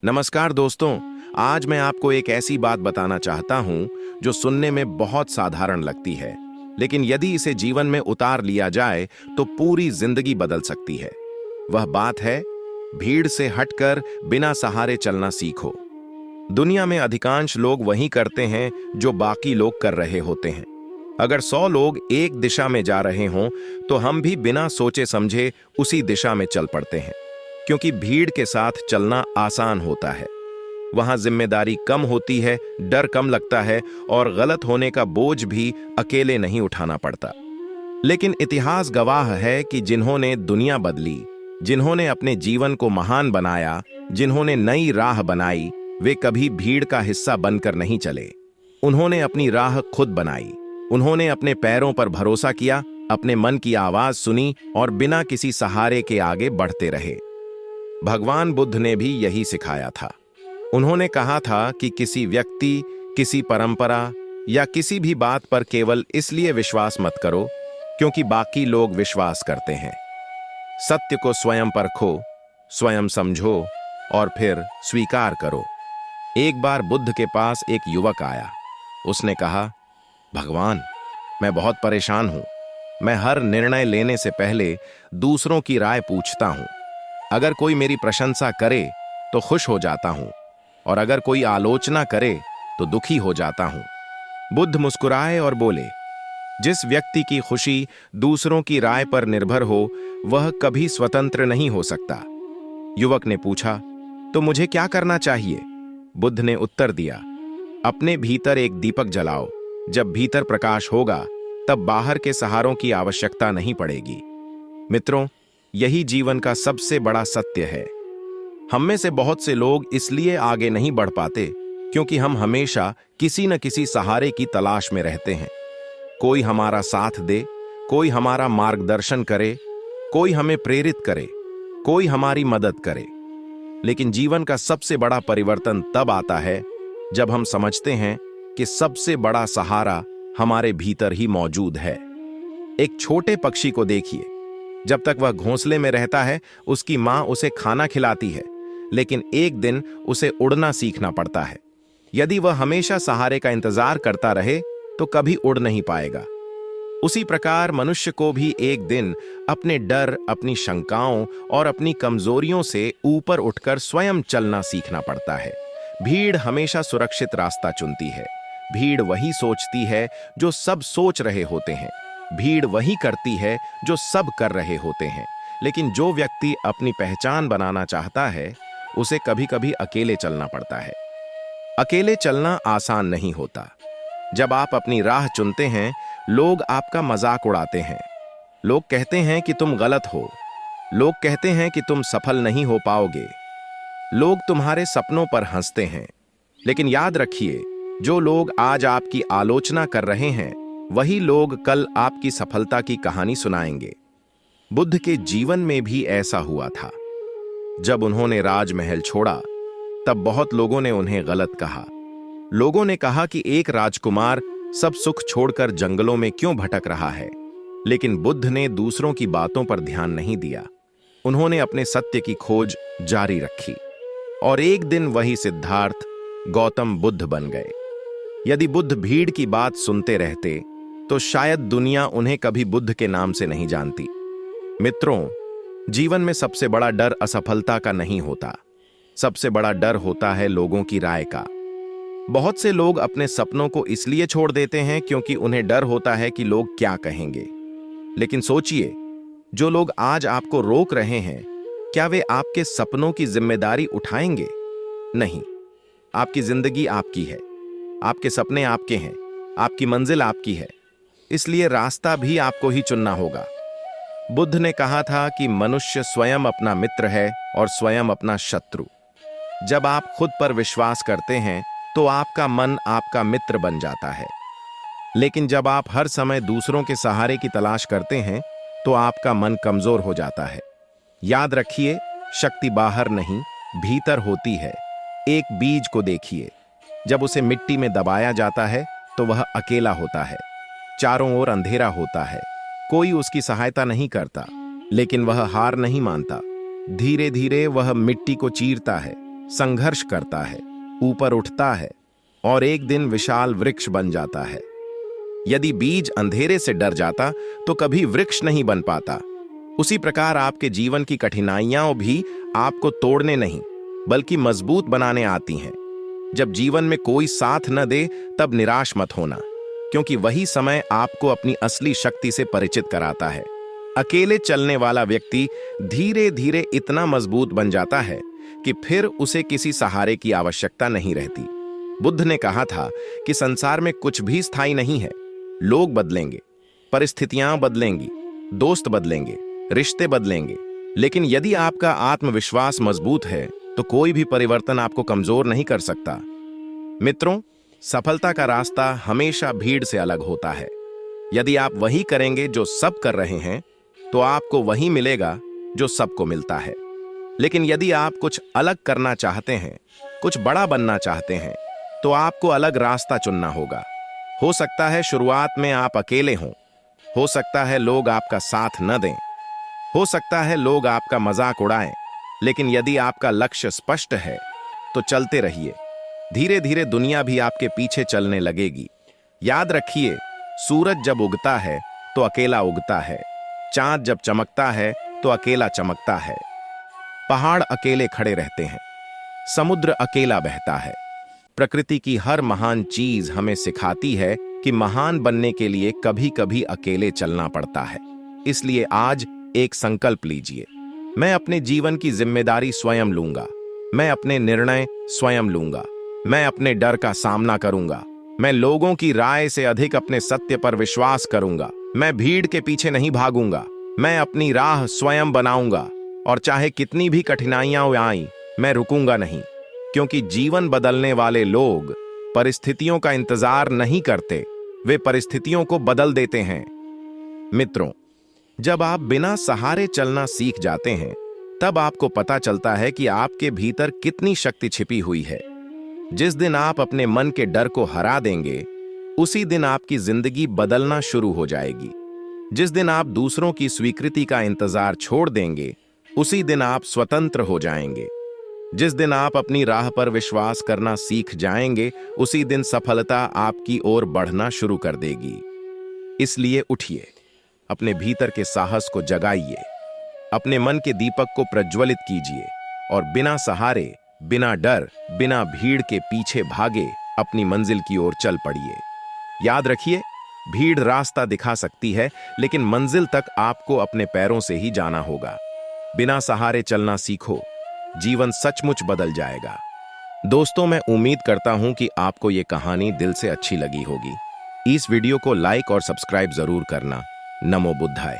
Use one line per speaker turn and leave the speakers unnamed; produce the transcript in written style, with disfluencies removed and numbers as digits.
नमस्कार दोस्तों। आज मैं आपको एक ऐसी बात बताना चाहता हूं जो सुनने में बहुत साधारण लगती है, लेकिन यदि इसे जीवन में उतार लिया जाए तो पूरी जिंदगी बदल सकती है। वह बात है, भीड़ से हटकर बिना सहारे चलना सीखो। दुनिया में अधिकांश लोग वही करते हैं जो बाकी लोग कर रहे होते हैं। अगर 100 लोग एक दिशा में जा रहे हों तो हम भी बिना सोचे समझे उसी दिशा में चल पड़ते हैं, क्योंकि भीड़ के साथ चलना आसान होता है। वहां जिम्मेदारी कम होती है, डर कम लगता है और गलत होने का बोझ भी अकेले नहीं उठाना पड़ता। लेकिन इतिहास गवाह है कि जिन्होंने दुनिया बदली, जिन्होंने अपने जीवन को महान बनाया, जिन्होंने नई राह बनाई, वे कभी भीड़ का हिस्सा बनकर नहीं चले। उन्होंने अपनी राह खुद बनाई। उन्होंने अपने पैरों पर भरोसा किया, अपने मन की आवाज सुनी और बिना किसी सहारे के आगे बढ़ते रहे। भगवान बुद्ध ने भी यही सिखाया था। उन्होंने कहा था कि किसी व्यक्ति, किसी परंपरा या किसी भी बात पर केवल इसलिए विश्वास मत करो क्योंकि बाकी लोग विश्वास करते हैं। सत्य को स्वयं परखो, स्वयं समझो और फिर स्वीकार करो। एक बार बुद्ध के पास एक युवक आया। उसने कहा, भगवान, मैं बहुत परेशान हूं। मैं हर निर्णय लेने से पहले दूसरों की राय पूछता हूं। अगर कोई मेरी प्रशंसा करे तो खुश हो जाता हूं और अगर कोई आलोचना करे तो दुखी हो जाता हूं। बुद्ध मुस्कुराए और बोले, जिस व्यक्ति की खुशी दूसरों की राय पर निर्भर हो वह कभी स्वतंत्र नहीं हो सकता। युवक ने पूछा, तो मुझे क्या करना चाहिए? बुद्ध ने उत्तर दिया, अपने भीतर एक दीपक जलाओ। जब भीतर प्रकाश होगा तब बाहर के सहारों की आवश्यकता नहीं पड़ेगी। मित्रों, यही जीवन का सबसे बड़ा सत्य है। हम में से बहुत से लोग इसलिए आगे नहीं बढ़ पाते क्योंकि हम हमेशा किसी न किसी सहारे की तलाश में रहते हैं। कोई हमारा साथ दे, कोई हमारा मार्गदर्शन करे, कोई हमें प्रेरित करे, कोई हमारी मदद करे। लेकिन जीवन का सबसे बड़ा परिवर्तन तब आता है जब हम समझते हैं कि सबसे बड़ा सहारा हमारे भीतर ही मौजूद है। एक छोटे पक्षी को देखिए। जब तक वह घोंसले में रहता है उसकी मां उसे खाना खिलाती है, लेकिन एक दिन उसे उड़ना सीखना पड़ता है। यदि वह हमेशा सहारे का इंतजार करता रहे तो कभी उड़ नहीं पाएगा। उसी प्रकार मनुष्य को भी एक दिन अपने डर, अपनी शंकाओं और अपनी कमजोरियों से ऊपर उठकर स्वयं चलना सीखना पड़ता है। भीड़ हमेशा सुरक्षित रास्ता चुनती है। भीड़ वही सोचती है जो सब सोच रहे होते हैं। भीड़ वही करती है जो सब कर रहे होते हैं। लेकिन जो व्यक्ति अपनी पहचान बनाना चाहता है उसे कभी कभी अकेले चलना पड़ता है। अकेले चलना आसान नहीं होता। जब आप अपनी राह चुनते हैं लोग आपका मजाक उड़ाते हैं। लोग कहते हैं कि तुम गलत हो। लोग कहते हैं कि तुम सफल नहीं हो पाओगे। लोग तुम्हारे सपनों पर हंसते हैं। लेकिन याद रखिए, जो लोग आज आपकी आलोचना कर रहे हैं वही लोग कल आपकी सफलता की कहानी सुनाएंगे। बुद्ध के जीवन में भी ऐसा हुआ था। जब उन्होंने राजमहल छोड़ा तब बहुत लोगों ने उन्हें गलत कहा। लोगों ने कहा कि एक राजकुमार सब सुख छोड़कर जंगलों में क्यों भटक रहा है। लेकिन बुद्ध ने दूसरों की बातों पर ध्यान नहीं दिया। उन्होंने अपने सत्य की खोज जारी रखी और एक दिन वही सिद्धार्थ गौतम बुद्ध बन गए। यदि बुद्ध भीड़ की बात सुनते रहते तो शायद दुनिया उन्हें कभी बुद्ध के नाम से नहीं जानती। मित्रों, जीवन में सबसे बड़ा डर असफलता का नहीं होता। सबसे बड़ा डर होता है लोगों की राय का। बहुत से लोग अपने सपनों को इसलिए छोड़ देते हैं क्योंकि उन्हें डर होता है कि लोग क्या कहेंगे। लेकिन सोचिए, जो लोग आज आपको रोक रहे हैं, क्या वे आपके सपनों की जिम्मेदारी उठाएंगे? नहीं। आपकी जिंदगी आपकी है, आपके सपने आपके हैं, आपकी मंजिल आपकी है, इसलिए रास्ता भी आपको ही चुनना होगा। बुद्ध ने कहा था कि मनुष्य स्वयं अपना मित्र है और स्वयं अपना शत्रु। जब आप खुद पर विश्वास करते हैं तो आपका मन आपका मित्र बन जाता है। लेकिन जब आप हर समय दूसरों के सहारे की तलाश करते हैं तो आपका मन कमजोर हो जाता है। याद रखिए, शक्ति बाहर नहीं, भीतर होती है। एक बीज को देखिए, जब उसे मिट्टी में दबाया जाता है तो वह अकेला होता है। चारों ओर अंधेरा होता है, कोई उसकी सहायता नहीं करता, लेकिन वह हार नहीं मानता। धीरे धीरे वह मिट्टी को चीरता है, संघर्ष करता है, ऊपर उठता है और एक दिन विशाल वृक्ष बन जाता है। यदि बीज अंधेरे से डर जाता तो कभी वृक्ष नहीं बन पाता। उसी प्रकार आपके जीवन की कठिनाइयां भी आपको तोड़ने नहीं बल्कि मजबूत बनाने आती हैं। जब जीवन में कोई साथ न दे तब निराश मत होना, क्योंकि वही समय आपको अपनी असली शक्ति से परिचित कराता है। अकेले चलने वाला व्यक्ति धीरे धीरे इतना मजबूत बन जाता है कि फिर उसे किसी सहारे की आवश्यकता नहीं रहती। बुद्ध ने कहा था कि संसार में कुछ भी स्थायी नहीं है। लोग बदलेंगे, परिस्थितियां बदलेंगी, दोस्त बदलेंगे, रिश्ते बदलेंगे, लेकिन यदि आपका आत्मविश्वास मजबूत है तो कोई भी परिवर्तन आपको कमजोर नहीं कर सकता। मित्रों, सफलता का रास्ता हमेशा भीड़ से अलग होता है। यदि आप वही करेंगे जो सब कर रहे हैं तो आपको वही मिलेगा जो सबको मिलता है। लेकिन यदि आप कुछ अलग करना चाहते हैं, कुछ बड़ा बनना चाहते हैं, तो आपको अलग रास्ता चुनना होगा। हो सकता है शुरुआत में आप अकेले हों, हो सकता है लोग आपका साथ न दें, हो सकता है लोग आपका मजाक उड़ाएं, लेकिन यदि आपका लक्ष्य स्पष्ट है तो चलते रहिए। धीरे धीरे दुनिया भी आपके पीछे चलने लगेगी। याद रखिए, सूरज जब उगता है तो अकेला उगता है, चांद जब चमकता है तो अकेला चमकता है, पहाड़ अकेले खड़े रहते हैं, समुद्र अकेला बहता है। प्रकृति की हर महान चीज हमें सिखाती है कि महान बनने के लिए कभी कभी अकेले चलना पड़ता है। इसलिए आज एक संकल्प लीजिए, मैं अपने जीवन की जिम्मेदारी स्वयं लूंगा, मैं अपने निर्णय स्वयं लूंगा, मैं अपने डर का सामना करूंगा, मैं लोगों की राय से अधिक अपने सत्य पर विश्वास करूंगा, मैं भीड़ के पीछे नहीं भागूंगा, मैं अपनी राह स्वयं बनाऊंगा और चाहे कितनी भी कठिनाइयां आईं, मैं रुकूंगा नहीं। क्योंकि जीवन बदलने वाले लोग परिस्थितियों का इंतजार नहीं करते, वे परिस्थितियों को बदल देते हैं। मित्रों, जब आप बिना सहारे चलना सीख जाते हैं तब आपको पता चलता है कि आपके भीतर कितनी शक्ति छिपी हुई है। जिस दिन आप अपने मन के डर को हरा देंगे, उसी दिन आपकी जिंदगी बदलना शुरू हो जाएगी। जिस दिन आप दूसरों की स्वीकृति का इंतजार छोड़ देंगे, उसी दिन आप स्वतंत्र हो जाएंगे। जिस दिन आप अपनी राह पर विश्वास करना सीख जाएंगे, उसी दिन सफलता आपकी ओर बढ़ना शुरू कर देगी। इसलिए उठिए, अपने भीतर के साहस को जगाइए, अपने मन के दीपक को प्रज्वलित कीजिए और बिना सहारे, बिना डर, बिना भीड़ के पीछे भागे अपनी मंजिल की ओर चल पड़िए। याद रखिए, भीड़ रास्ता दिखा सकती है, लेकिन मंजिल तक आपको अपने पैरों से ही जाना होगा। बिना सहारे चलना सीखो, जीवन सचमुच बदल जाएगा। दोस्तों, मैं उम्मीद करता हूं कि आपको ये कहानी दिल से अच्छी लगी होगी। इस वीडियो को लाइक और सब्सक्राइब जरूर करना। नमो बुद्धाय।